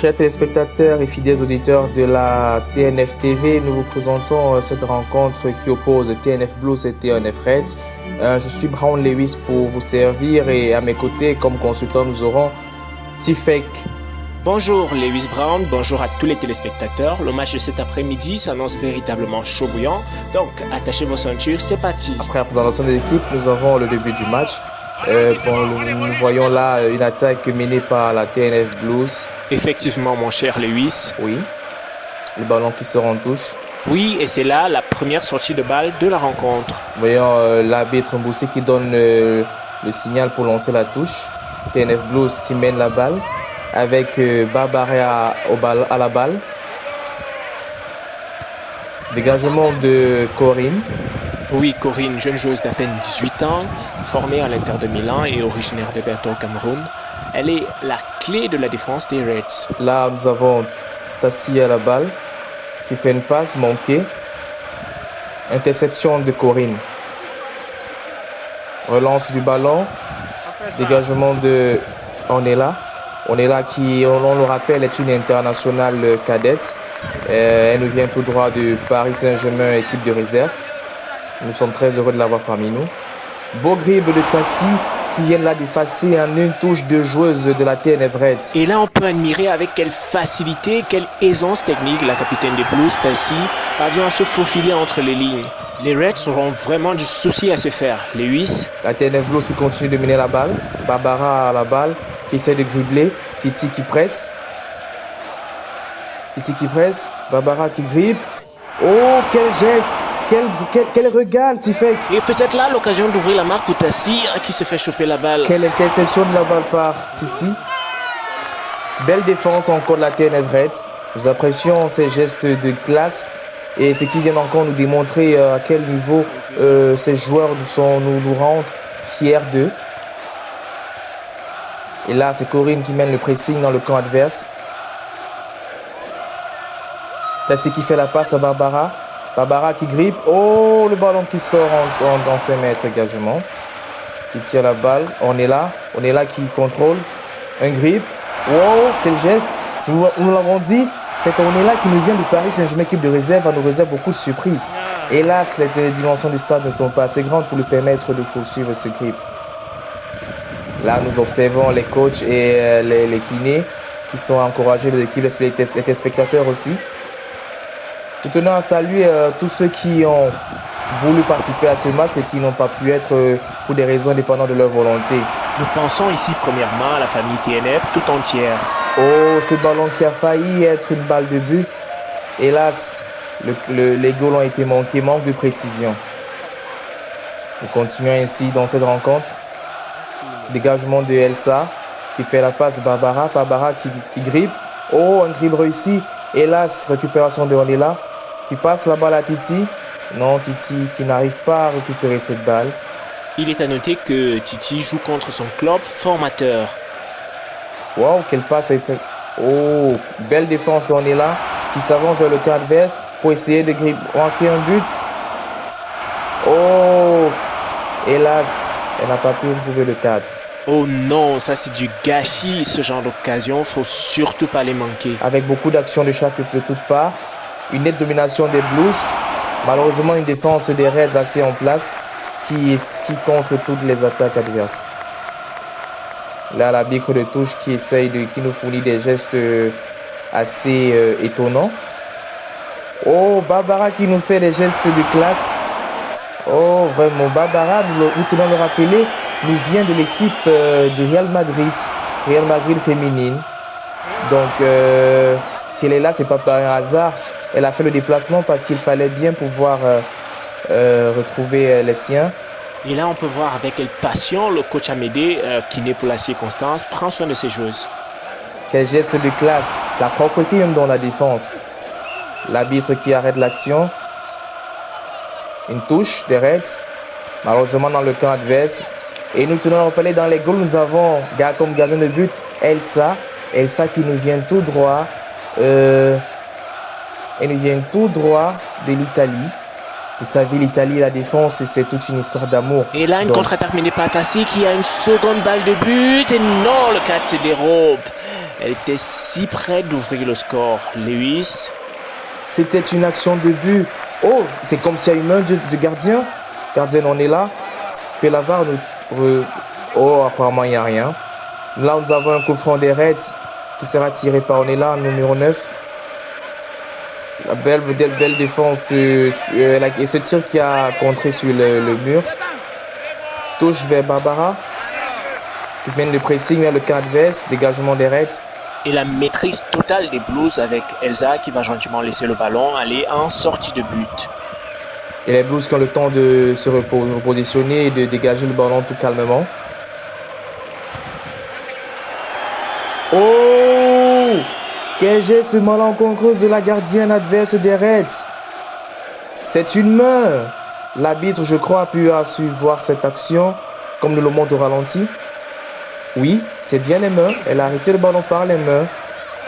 Chers téléspectateurs et fidèles auditeurs de la TNF TV, nous vous présentons cette rencontre qui oppose TNF Blues et TNF Reds. Je suis Brown Lewis pour vous servir et à mes côtés, comme consultant, nous aurons Tifek. Bonjour Lewis Brown, bonjour à tous les téléspectateurs. Le match de cet après-midi s'annonce véritablement chaud bouillant, donc attachez vos ceintures, c'est parti. Après la présentation de l'équipe, nous avons le début du match. Nous voyons là une attaque menée par la TNF Blues. Effectivement, mon cher Lewis. Oui, le ballon qui sort en touche. Oui, et c'est là la première sortie de balle de la rencontre. Voyons l'arbitre Mboussi qui donne le signal pour lancer la touche. TNF Blues qui mène la balle avec Barbara à la balle. Dégagement de Corinne. Oui, Corinne, jeune joueuse d'à peine 18 ans, formée à l'Inter de Milan et originaire de Berto au Cameroun. Elle est la clé de la défense des Reds. Là, nous avons Tassi à la balle qui fait une passe manquée. Interception de Corinne. Relance du ballon. Dégagement de Onela. Onela qui, on le rappelle, est une internationale cadette. Elle nous vient tout droit de Paris Saint-Germain, équipe de réserve. Nous sommes très heureux de l'avoir parmi nous. Beau dribble de Tassi qui vient là d'effacer en une touche de joueuse de la TNF Reds. Et là, on peut admirer avec quelle facilité, quelle aisance technique la capitaine des Blues, Tassi, parvient à se faufiler entre les lignes. Les Reds auront vraiment du souci à se faire. Lewis. La TNF Blues qui continue de mener la balle. Barbara à la balle qui essaie de dribbler. Titi qui presse. Titi qui presse. Barbara qui grippe. Oh, quel geste! Quel regard, Tifek! Et peut-être là l'occasion d'ouvrir la marque pour Tassi qui se fait choper la balle. Quelle interception de la balle par Titi. Belle défense encore de la TNF Reds. Nous apprécions ces gestes de classe et ce qui vient encore nous démontrer à quel niveau ces joueurs nous rendent fiers d'eux. Et là, c'est Corinne qui mène le pressing dans le camp adverse. Tassi qui fait la passe à Barbara. Barbara qui grippe. Oh, le ballon qui sort dans 5 mètres, dégagement. Titi à la balle. On est là qui contrôle. Un grip. Wow, quel geste. Nous l'avons dit. C'est Onela qui nous vient du Paris Saint-Germain, équipe de réserve. Elle nous réserve beaucoup de surprises. Hélas, les dimensions du stade ne sont pas assez grandes pour lui permettre de poursuivre ce grip. Là, nous observons les coachs et les kinés qui sont encouragés de l'équipe, les téléspectateurs aussi. Nous tenons à saluer tous ceux qui ont voulu participer à ce match mais qui n'ont pas pu être pour des raisons indépendantes de leur volonté. Nous pensons ici premièrement à la famille TNF tout entière. Oh, ce ballon qui a failli être une balle de but. Hélas, les goals ont été manqués, manque de précision. Nous continuons ainsi dans cette rencontre. Dégagement de Elsa qui fait la passe Barbara. Barbara qui grippe. Oh, un grip réussi. Hélas, récupération de Onela qui passe la balle à Titi. Non, Titi qui n'arrive pas à récupérer cette balle. Il est à noter que Titi joue contre son club formateur. Wow, quelle passe a été... Oh, belle défense d'Onela qui s'avance vers le camp adverse pour essayer de manquer un but. Oh, hélas, elle n'a pas pu trouver le cadre. Oh non, ça c'est du gâchis, ce genre d'occasion, faut surtout pas les manquer. Avec beaucoup d'actions de toutes parts, une nette domination des Blues, malheureusement une défense des Reds assez en place qui contre toutes les attaques adverses. Là, l'arbitre de touche qui nous fournit des gestes assez étonnants. Oh, Barbara qui nous fait des gestes de classe. Oh, vraiment, Barbara, nous tenons le rappeler, nous vient de l'équipe du Real Madrid féminine. Donc, si elle est là, c'est pas par un hasard. Elle a fait le déplacement parce qu'il fallait bien pouvoir retrouver les siens. Et là, on peut voir avec quelle passion le coach Amédée, qui n'est pour la circonstance, prend soin de ses joueuses. Quel geste de classe, la propreté même dans la défense. L'arbitre qui arrête l'action. Une touche des Reds, malheureusement dans le camp adverse. Et nous tenons à rappeler dans les goals, nous avons comme gardien de but Elsa qui nous vient tout droit. Elle nous vient tout droit de l'Italie. Vous savez, l'Italie, la défense, c'est toute une histoire d'amour. Et là, une Donc, contre-attaque menée par Tassi qui a une seconde balle de but. Et non, le cadre se dérobe. Elle était si près d'ouvrir le score. Lewis. c'était une action de but. Oh, c'est comme s'il y a une main de gardien. Gardien, on est là. Que la VAR Oh, apparemment, il n'y a rien. Là, nous avons un coup franc des Reds qui sera tiré par Onella, numéro 9. La belle défense et ce tir qui a contré sur le mur. Touche vers Barbara qui mène le pressing vers le camp adverse. Dégagement des Reds. Et la maîtrise totale des Blues avec Elsa qui va gentiment laisser le ballon aller en sortie de but. Et les Blues qui ont le temps de se repositionner et de dégager le ballon tout calmement. Oh! Quel geste malencontreux de la gardienne adverse des Reds. C'est une main. L'arbitre, je crois, a pu voir cette action, comme nous le montre au ralenti. Oui, c'est bien les mains. Elle a arrêté le ballon par les mains.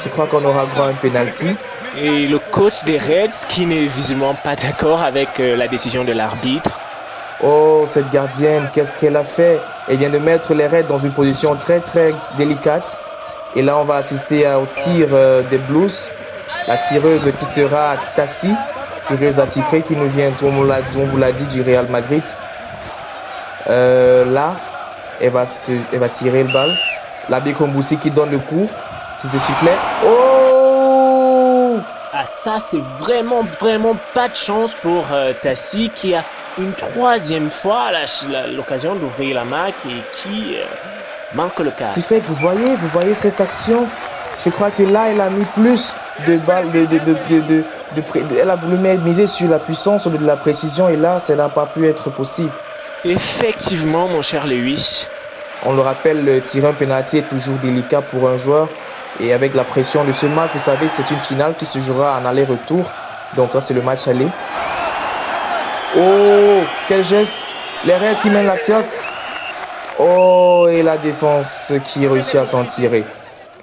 Je crois qu'on aura droit à un penalty. Et le coach des Reds qui n'est visiblement pas d'accord avec la décision de l'arbitre. Oh, cette gardienne, qu'est-ce qu'elle a fait? Elle vient de mettre les Reds dans une position très très délicate. Et là, on va assister au tir des Blues. La tireuse qui sera Tassi, tireuse attitrée qui nous vient, on vous l'a dit, du Real Madrid. Là, elle va tirer le bal. La Kombousi qui donne le coup. Si ce sifflet. Oh! Ah, ça, c'est vraiment pas de chance pour Tassi qui a une troisième fois l'occasion d'ouvrir la marque et qui manque le cadre. Sifflet, vous voyez cette action? Je crois que là, elle a mis plus de balles, elle a voulu miser sur la puissance au lieu de la précision et là, ça n'a pas pu être possible. Effectivement, mon cher Lewis. On le rappelle, tirer un penalty est toujours délicat pour un joueur. Et avec la pression de ce match, vous savez, c'est une finale qui se jouera en aller-retour. Donc ça, c'est le match aller. Oh, quel geste! Les Reds qui mènent l'action. Oh, et la défense qui réussit à s'en tirer.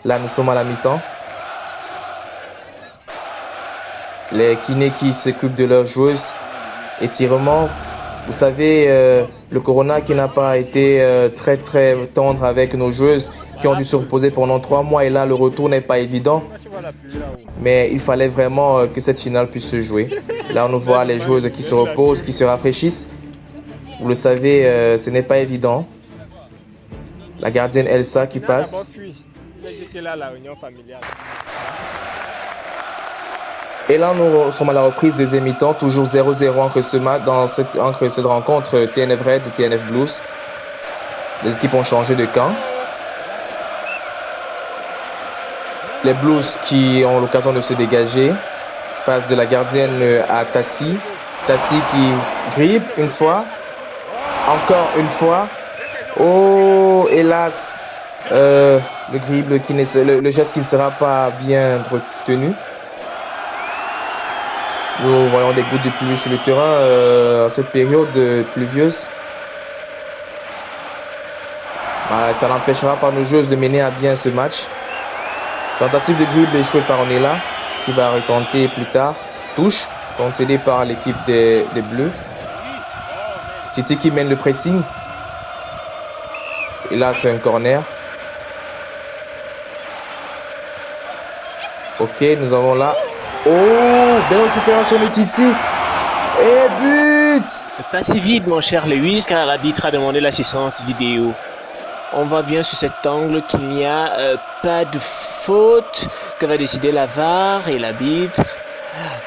Là, nous sommes à la mi-temps. Les kinés qui s'occupent de leurs joueuses. Étirement. Vous savez, le Corona qui n'a pas été très très tendre avec nos joueuses qui ont dû se reposer pendant 3 mois et là le retour n'est pas évident. Mais il fallait vraiment que cette finale puisse se jouer. Là on nous voit les joueuses qui se reposent, qui se rafraîchissent. Vous le savez, ce n'est pas évident. La gardienne Elsa qui passe. Et là, nous sommes à la reprise des mi-temps, toujours 0-0 entre cette rencontre TNF Reds et TNF Blues. Les équipes ont changé de camp. Les Blues qui ont l'occasion de se dégager passent de la gardienne à Tassi. Tassi qui grippe une fois, encore une fois. Oh, hélas, le geste qui ne sera pas bien retenu. Nous voyons des gouttes de pluie sur le terrain en cette période pluvieuse. Ça n'empêchera pas nos joueuses de mener à bien ce match. Tentative de dribble échouée par Onella qui va retenter plus tard. Touche, concédée par l'équipe des Bleus. Titi qui mène le pressing. Et là, c'est un corner. Ok, nous avons là. Oh, belle récupération de Titi. Et but! Pas si vite, mon cher Lewis, car l'arbitre a demandé l'assistance vidéo. On voit bien sur cet angle qu'il n'y a pas de faute, que va décider la VAR et l'arbitre.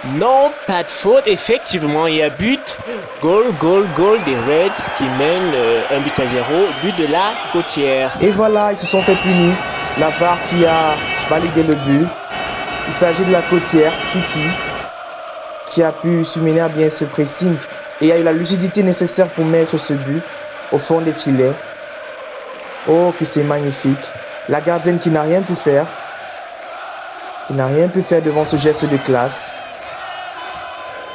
Non, pas de faute. Effectivement, il y a but. Goal des Reds qui mènent 1-0, but de la Côtière. Et voilà, ils se sont fait punir. La VAR qui a validé le but. Il s'agit de la Côtière, Titi, qui a pu mener à bien ce pressing et a eu la lucidité nécessaire pour mettre ce but au fond des filets. Oh, que c'est magnifique. La gardienne qui n'a rien pu faire. Devant ce geste de classe.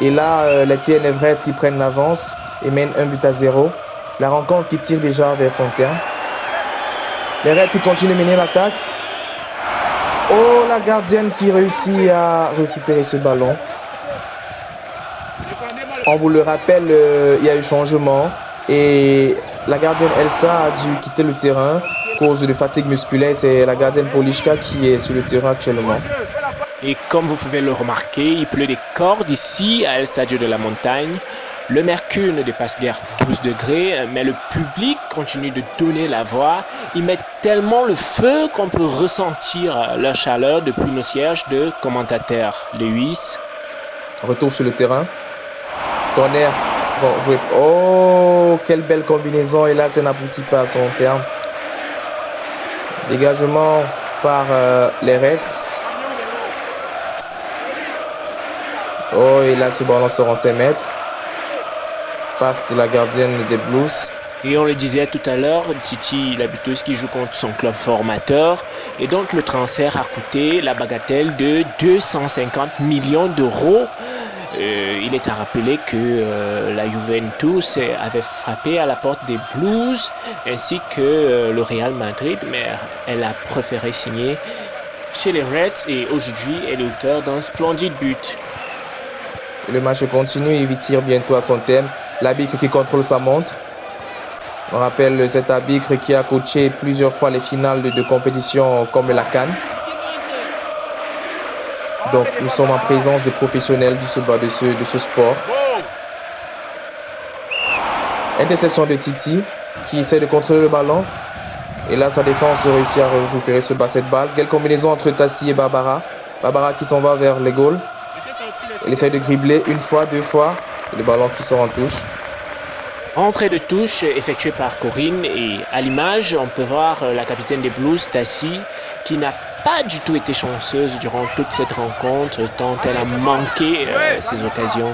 Et là, les TNF Reds qui prennent l'avance et mènent 1-0. La rencontre qui tire déjà vers son terme. Les Reds qui continuent de mener l'attaque. Oh, la gardienne qui réussit à récupérer ce ballon. On vous le rappelle, il y a eu changement et la gardienne Elsa a dû quitter le terrain à cause de fatigue musculaire. C'est la gardienne Polishka qui est sur le terrain actuellement. Et comme vous pouvez le remarquer, il pleut des cordes ici à El Stadio de la Montagne. Le mercure ne dépasse guère 12 degrés, mais le public continue de donner la voix. Ils mettent tellement le feu qu'on peut ressentir leur chaleur depuis nos sièges de commentateurs. Lewis. Retour sur le terrain. Corner. Bon, joué. Oh, quelle belle combinaison. Et là, ça n'aboutit pas à son terme. Dégagement par les Reds. Oh, et là, ce ballon sera en 5 mètres. Passe de la gardienne des Blues. Et on le disait tout à l'heure, Titi Labiteuse qui joue contre son club formateur. Et donc le transfert a coûté la bagatelle de 250 millions d'euros. Il est à rappeler que la Juventus avait frappé à la porte des Blues ainsi que le Real Madrid, mais elle a préféré signer chez les Reds et aujourd'hui elle est auteure d'un splendide but. Le match continue, il tire bientôt à son thème. L'arbitre qui contrôle sa montre. On rappelle cet arbitre qui a coaché plusieurs fois les finales de compétitions comme la CAN. Donc nous sommes en présence de professionnels de ce sport. Interception de Titi qui essaie de contrôler le ballon. Et là sa défense réussit à récupérer cette balle. Quelle combinaison entre Tassi et Barbara. Barbara qui s'en va vers les goals. Elle essaie de dribbler une fois, 2 fois. Le ballon qui sort en touche. Entrée de touche effectuée par Corinne et à l'image, on peut voir la capitaine des Blues, Tassi, qui n'a pas du tout été chanceuse durant toute cette rencontre, tant elle a manqué ses occasions.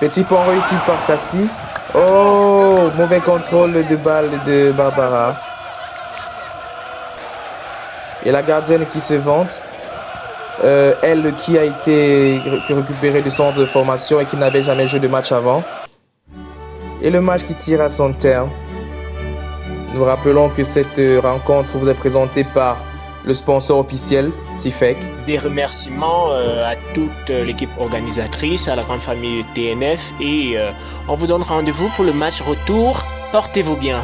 Petit point réussi par Tassi. Oh, mauvais contrôle de balle de Barbara. Et la gardienne qui se vante. Elle qui a été récupérée du centre de formation et qui n'avait jamais joué de match avant. Et le match qui tire à son terme. Nous rappelons que cette rencontre vous est présentée par le sponsor officiel, Tifec. Des remerciements à toute l'équipe organisatrice, à la grande famille TNF et on vous donne rendez-vous pour le match retour. Portez-vous bien.